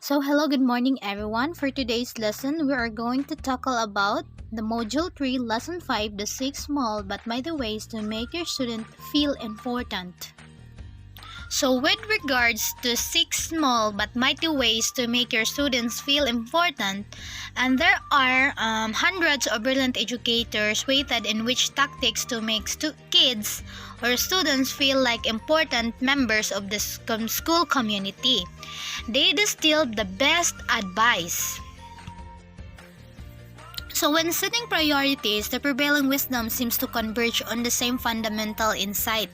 Hello, good morning everyone. For today's lesson, we are going to tackle about the Module 3, Lesson 5, the 6 small but mighty ways to make your student feel important. So with regards to 6 small but mighty ways to make your students feel important, and there are hundreds of brilliant educators weighted in which tactics to make kids or students feel like important members of the school community. They distilled the best advice. So when setting priorities, the prevailing wisdom seems to converge on the same fundamental insight.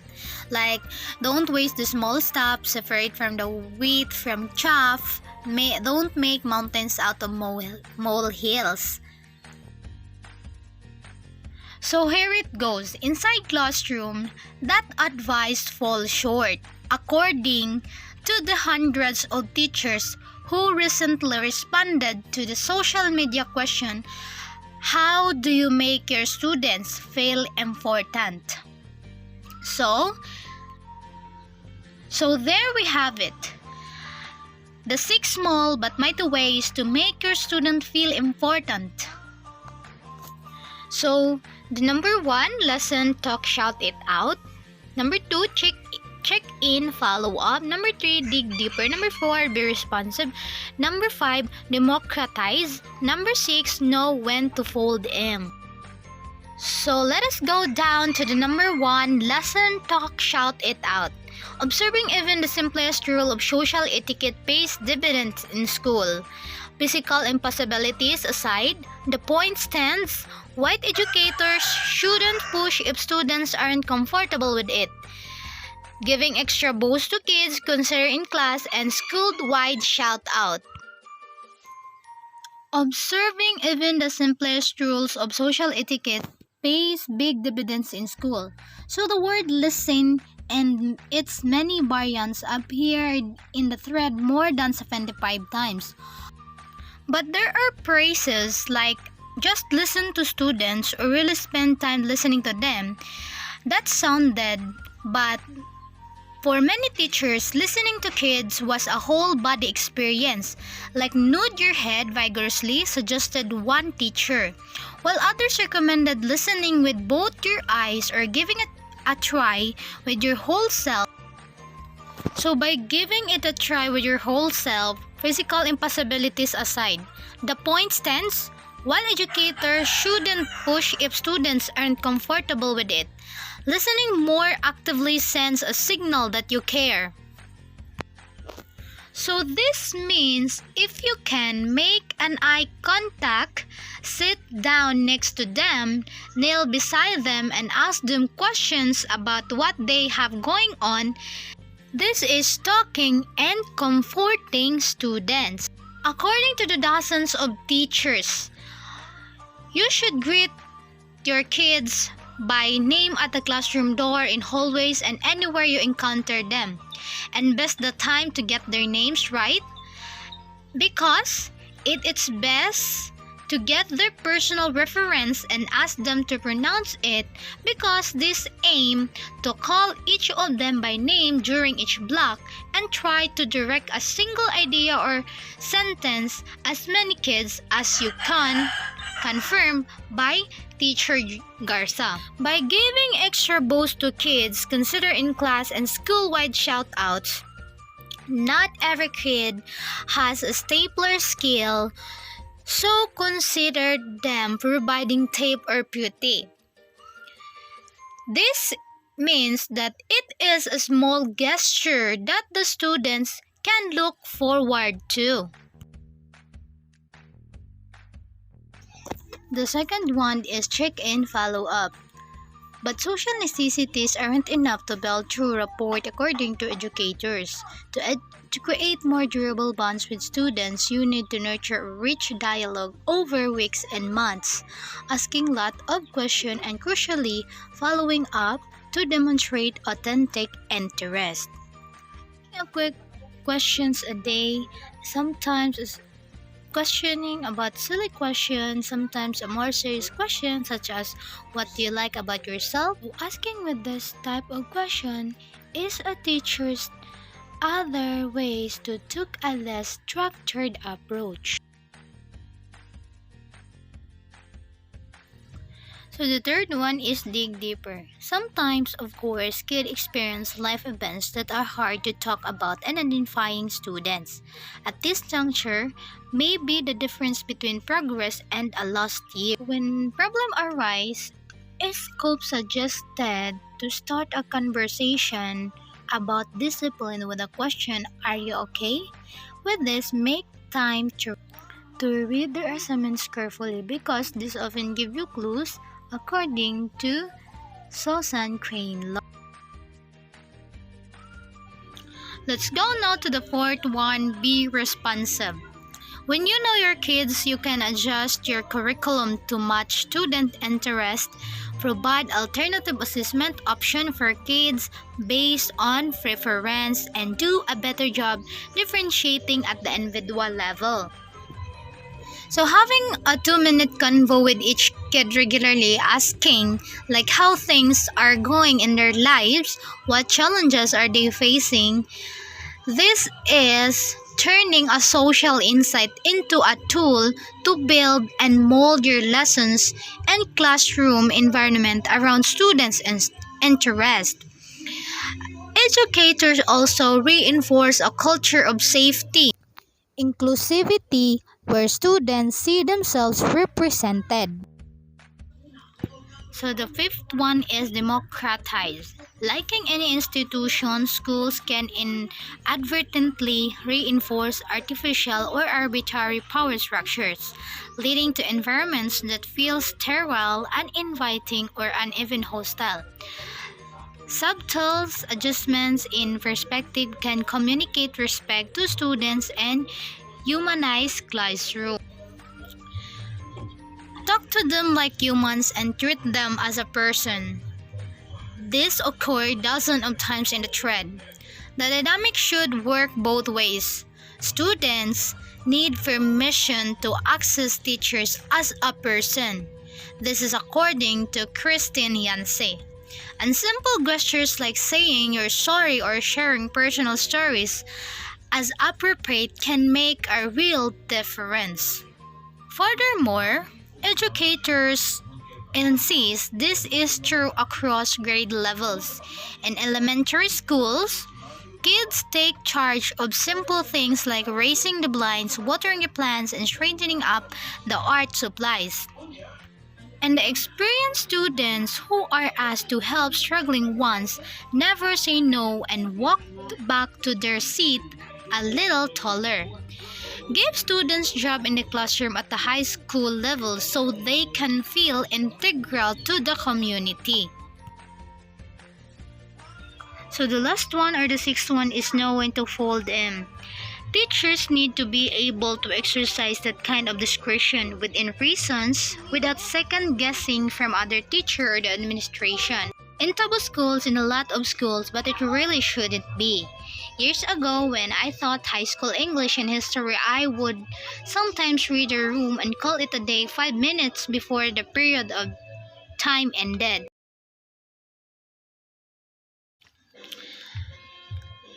Like, don't waste the small stuff, separate from the wheat from chaff, don't make mountains out of molehills. So here it goes. Inside classroom, that advice falls short, according to the hundreds of teachers who recently responded to the social media question, how do you make your students feel important? So there we have it. The 6 small but mighty ways to make your student feel important. So the number 1, listen, talk, shout it out. Number 2, check in, follow up. Number 3, dig deeper. Number 4, be responsive. Number 5, democratize. Number 6, know when to fold in. So let us go down to the number 1, lesson, talk, shout it out. Observing even the simplest rule of social etiquette pays dividends in school. Physical impossibilities aside, the point stands. White educators shouldn't push if students aren't comfortable with it. Giving extra boost to kids consider in class and school-wide shout-out. Observing even the simplest rules of social etiquette pays big dividends in school. So the word listen and its many variants appeared in the thread more than 75 times. But there are phrases like just listen to students or really spend time listening to them that sounded, but for many teachers, listening to kids was a whole body experience, like nod your head vigorously, suggested one teacher, while others recommended listening with both your eyes or giving it a try with your whole self. So by giving it a try with your whole self, physical impossibilities aside, the point stands. While educators shouldn't push if students aren't comfortable with it, listening more actively sends a signal that you care. So this means if you can make an eye contact, sit down next to them, kneel beside them and ask them questions about what they have going on, this is talking and comforting students. According to the dozens of teachers, you should greet your kids by name at the classroom door, in hallways, and anywhere you encounter them. And best the time to get their names right, because it's best to get their personal reference and ask them to pronounce it, because this aim to call each of them by name during each block and try to direct a single idea or sentence as many kids as you can. Confirmed by Teacher Garza. By giving extra boost to kids, consider in class and school-wide shout-outs. Not every kid has a stapler skill, so consider them providing tape or putty. This means that it is a small gesture that the students can look forward to. The second one is check-in, follow-up. But social necessities aren't enough to build true rapport according to educators. To create more durable bonds with students, you need to nurture a rich dialogue over weeks and months, asking lots of questions and crucially following up to demonstrate authentic interest. A quick questions a day sometimes is questioning about silly questions, sometimes a more serious question such as what do you like about yourself. Asking with this type of question is a teacher's other ways to take a less structured approach. So the third one is dig deeper. Sometimes, of course, kids experience life events that are hard to talk about and identifying students. At this juncture, may be the difference between progress and a lost year. When problem arise, Scope suggested to start a conversation about discipline with a question, "Are you okay?" With this, make time to read their assignments carefully because this often give you clues according to Susan Crane law. Let's go now to the fourth one, be responsive. When you know your kids, you can adjust your curriculum to match student interest, provide alternative assessment option for kids based on preference, and do a better job differentiating at the individual level. So having a 2-minute convo with each kid regularly, asking like how things are going in their lives, what challenges are they facing, this is turning a social insight into a tool to build and mold your lessons and classroom environment around students' interest. Educators also reinforce a culture of safety, inclusivity, where students see themselves represented. So the fifth one is democratize. Like in any institution, schools can inadvertently reinforce artificial or arbitrary power structures, leading to environments that feel sterile, uninviting, or uneven hostile. Subtle adjustments in perspective can communicate respect to students and humanize classroom. Talk to them like humans and treat them as a person. This occurs dozens of times in the thread. The dynamic should work both ways. Students need permission to access teachers as a person. This is according to Christine Yancey. And simple gestures like saying you're sorry or sharing personal stories as appropriate can make a real difference. Furthermore, educators insist this is true across grade levels. In elementary schools, kids take charge of simple things like raising the blinds, watering the plants, and straightening up the art supplies. And the experienced students who are asked to help struggling ones never say no and walk back to their seat a little taller. Give students job in the classroom at the high school level so they can feel integral to the community. So the last one or the sixth one is know when to fold in. Teachers need to be able to exercise that kind of discretion within reasons without second guessing from other teacher or the administration. In Tabo schools, in a lot of schools, but it really shouldn't be. Years ago, when I taught high school English and history, I would sometimes read a room and call it a day 5 minutes before the period of time ended.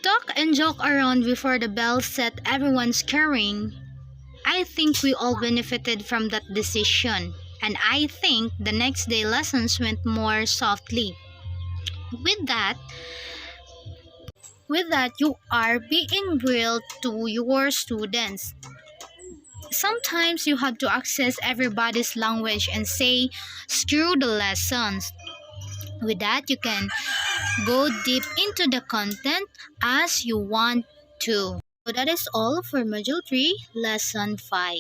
Talk and joke around before the bell set everyone's carrying. I think we all benefited from that decision, and I think the next day lessons went more softly. With that, you are being real to your students. Sometimes you have to access everybody's language and say, screw the lessons. With that, you can go deep into the content as you want to. So that is all for Module 3, Lesson 5.